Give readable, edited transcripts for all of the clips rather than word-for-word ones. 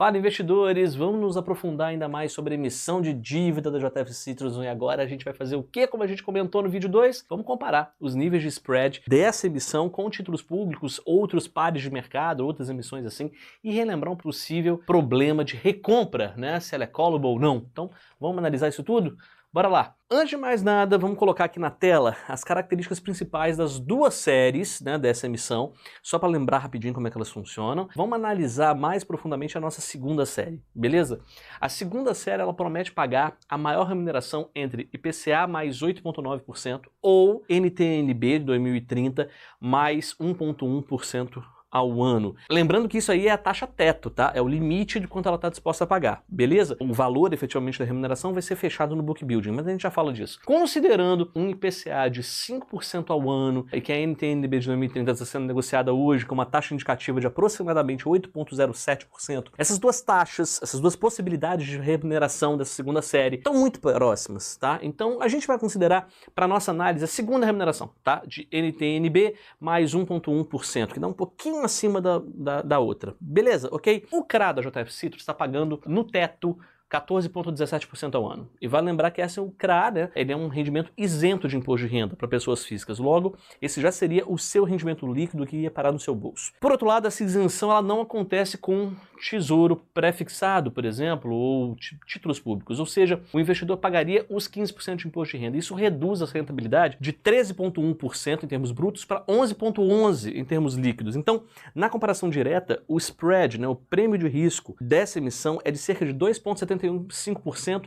Fala, investidores! Vamos nos aprofundar ainda mais sobre a emissão de dívida da JF Citrus e agora a gente vai fazer o quê? Como a gente comentou no vídeo 2, vamos comparar os níveis de spread dessa emissão com títulos públicos, outros pares de mercado, outras emissões assim, e relembrar um possível problema de recompra, né? Se ela é callable ou não. Então, vamos analisar isso tudo? Bora lá! Antes de mais nada, vamos colocar aqui na tela as características principais das duas séries, né, dessa emissão, só para lembrar rapidinho como é que elas funcionam. Vamos analisar mais profundamente a nossa segunda série, beleza? A segunda série, ela promete pagar a maior remuneração entre IPCA mais 8,9% ou NTN-B de 2030 mais 1,1% ao ano. Lembrando que isso aí é a taxa teto, tá? É o limite de quanto ela está disposta a pagar, beleza? O valor, efetivamente, da remuneração vai ser fechado no book building, mas a gente já fala disso. Considerando um IPCA de 5% ao ano e que a NTN-B de 2030 está sendo negociada hoje com uma taxa indicativa de aproximadamente 8,07%, essas duas taxas, essas duas possibilidades de remuneração dessa segunda série estão muito próximas, tá? Então, a gente vai considerar, para nossa análise, a segunda remuneração, tá? De NTN-B mais 1,1%, que dá um pouquinho acima da outra. Beleza, ok? O CRA da JF Citrus está pagando no teto 14,17% ao ano. E vale lembrar que esse é o CRA, né? Ele é um rendimento isento de imposto de renda para pessoas físicas. Logo, esse já seria o seu rendimento líquido que ia parar no seu bolso. Por outro lado, essa isenção ela não acontece com tesouro pré-fixado, por exemplo, ou títulos públicos. Ou seja, o investidor pagaria os 15% de imposto de renda. Isso reduz a rentabilidade de 13,1% em termos brutos para 11,11% em termos líquidos. Então, na comparação direta, o spread, né, o prêmio de risco dessa emissão é de cerca de 2,75%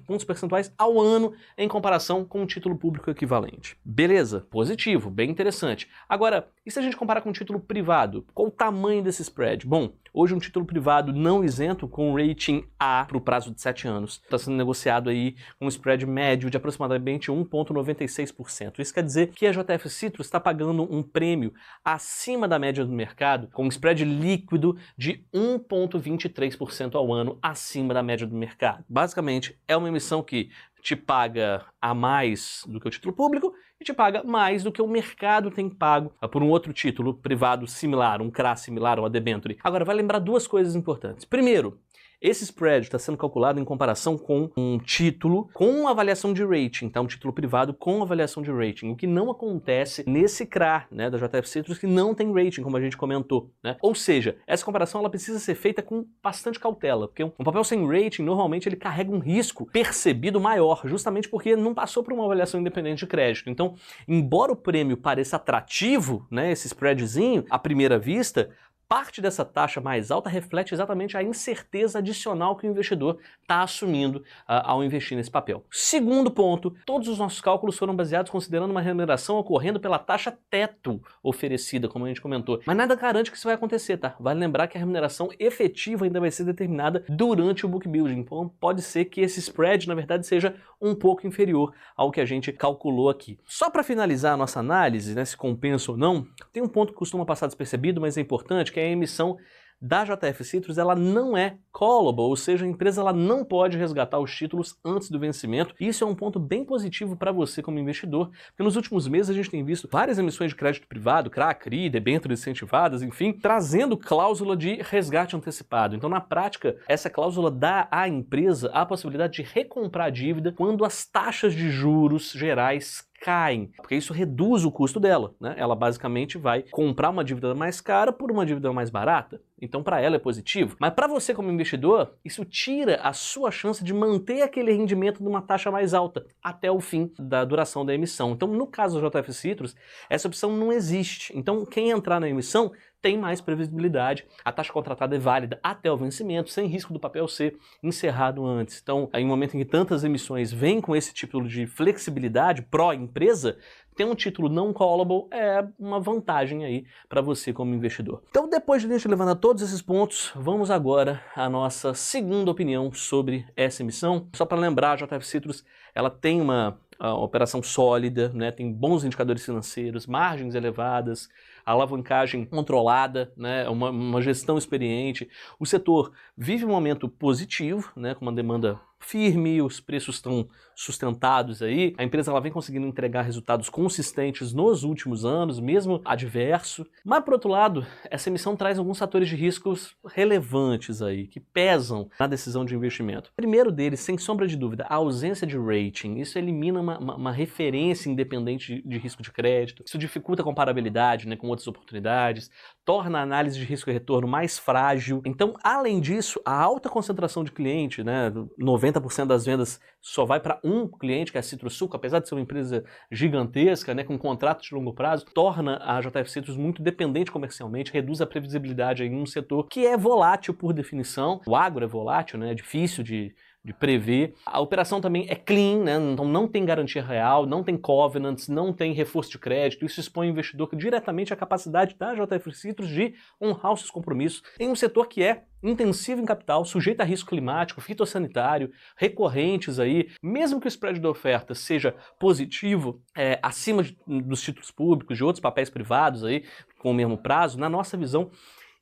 pontos percentuais ao ano em comparação com um título público equivalente. Beleza, positivo, bem interessante. Agora, e se a gente comparar com um título privado? Qual o tamanho desse spread? Bom, hoje um título privado não isento com rating A para o prazo de 7 anos está sendo negociado aí com um spread médio de aproximadamente 1,96%. Isso quer dizer que a JF Citrus está pagando um prêmio acima da média do mercado com um spread líquido de 1,23% ao ano acima da média do mercado. Basicamente, é uma emissão que te paga a mais do que o título público e te paga mais do que o mercado tem pago por um outro título privado similar, um CRA similar ou a debenture. Agora, vai lembrar duas coisas importantes. Primeiro, esse spread está sendo calculado em comparação com um título com avaliação de rating, tá? Um título privado com avaliação de rating, o que não acontece nesse CRA, né, da JF Citrus, que não tem rating, como a gente comentou, né? Ou seja, essa comparação ela precisa ser feita com bastante cautela, porque um papel sem rating, normalmente, ele carrega um risco percebido maior, justamente porque não passou por uma avaliação independente de crédito. Então, embora o prêmio pareça atrativo, né, esse spreadzinho, à primeira vista, parte dessa taxa mais alta reflete exatamente a incerteza adicional que o investidor está assumindo ao investir nesse papel. Segundo ponto, todos os nossos cálculos foram baseados considerando uma remuneração ocorrendo pela taxa teto oferecida, como a gente comentou. Mas nada garante que isso vai acontecer, tá? Vale lembrar que a remuneração efetiva ainda vai ser determinada durante o book building. Então pode ser que esse spread, na verdade, seja um pouco inferior ao que a gente calculou aqui. Só para finalizar a nossa análise, né, se compensa ou não, tem um ponto que costuma passar despercebido, mas é importante, que é a emissão da JF Citrus, ela não é callable, ou seja, a empresa ela não pode resgatar os títulos antes do vencimento. Isso é um ponto bem positivo para você como investidor, porque nos últimos meses a gente tem visto várias emissões de crédito privado, CRA, CRI, debêntures incentivadas, enfim, trazendo cláusula de resgate antecipado. Então, na prática, essa cláusula dá à empresa a possibilidade de recomprar a dívida quando as taxas de juros gerais caem, porque isso reduz o custo dela, né? Ela basicamente vai comprar uma dívida mais cara por uma dívida mais barata. Então, para ela é positivo. Mas para você como investidor, isso tira a sua chance de manter aquele rendimento numa taxa mais alta até o fim da duração da emissão. Então, no caso da JF Citrus, essa opção não existe. Então, quem entrar na emissão tem mais previsibilidade, a taxa contratada é válida até o vencimento, sem risco do papel ser encerrado antes. Então, em um momento em que tantas emissões vêm com esse título de flexibilidade pró-empresa, ter um título não callable é uma vantagem aí para você como investidor. Então, depois de a gente levantar todos esses pontos, vamos agora à nossa segunda opinião sobre essa emissão. Só para lembrar, a JF Citrus ela tem uma operação sólida, né, tem bons indicadores financeiros, margens elevadas, alavancagem controlada, né, uma gestão experiente. O setor vive um momento positivo, né, com uma demanda firme, os preços estão sustentados aí. A empresa ela vem conseguindo entregar resultados consistentes nos últimos anos, mesmo adverso. Mas, por outro lado, essa emissão traz alguns fatores de riscos relevantes aí, que pesam na decisão de investimento. O primeiro deles, sem sombra de dúvida, a ausência de rating. Isso elimina uma referência independente de risco de crédito. Isso dificulta a comparabilidade, né, com outras oportunidades, torna a análise de risco e retorno mais frágil. Então, além disso, a alta concentração de cliente, né, 90% das vendas só vai para um cliente, que é a Citrosuc, apesar de ser uma empresa gigantesca, né, com contratos de longo prazo, torna a JF Citrus muito dependente comercialmente, reduz a previsibilidade em um setor que é volátil por definição. O agro é volátil, né, é difícil de prever. A operação também é clean, né? Então não tem garantia real, não tem covenants, não tem reforço de crédito. Isso expõe o investidor diretamente à capacidade da JF Citrus de honrar os seus compromissos em um setor que é intensivo em capital, sujeito a risco climático, fitossanitário, recorrentes aí. Mesmo que o spread da oferta seja positivo, acima dos títulos públicos, de outros papéis privados aí, com o mesmo prazo, na nossa visão,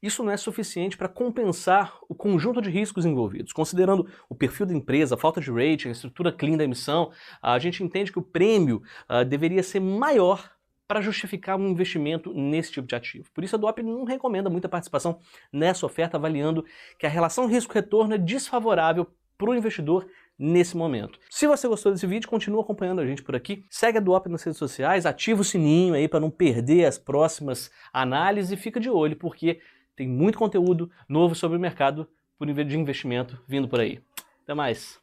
isso não é suficiente para compensar o conjunto de riscos envolvidos. Considerando o perfil da empresa, a falta de rating, a estrutura clean da emissão, a gente entende que o prêmio deveria ser maior para justificar um investimento nesse tipo de ativo. Por isso a DOP não recomenda muita participação nessa oferta, avaliando que a relação risco-retorno é desfavorável para o investidor nesse momento. Se você gostou desse vídeo, continua acompanhando a gente por aqui, segue a Duop nas redes sociais, ativa o sininho aí para não perder as próximas análises e fica de olho, porque tem muito conteúdo novo sobre o mercado de investimento vindo por aí. Até mais!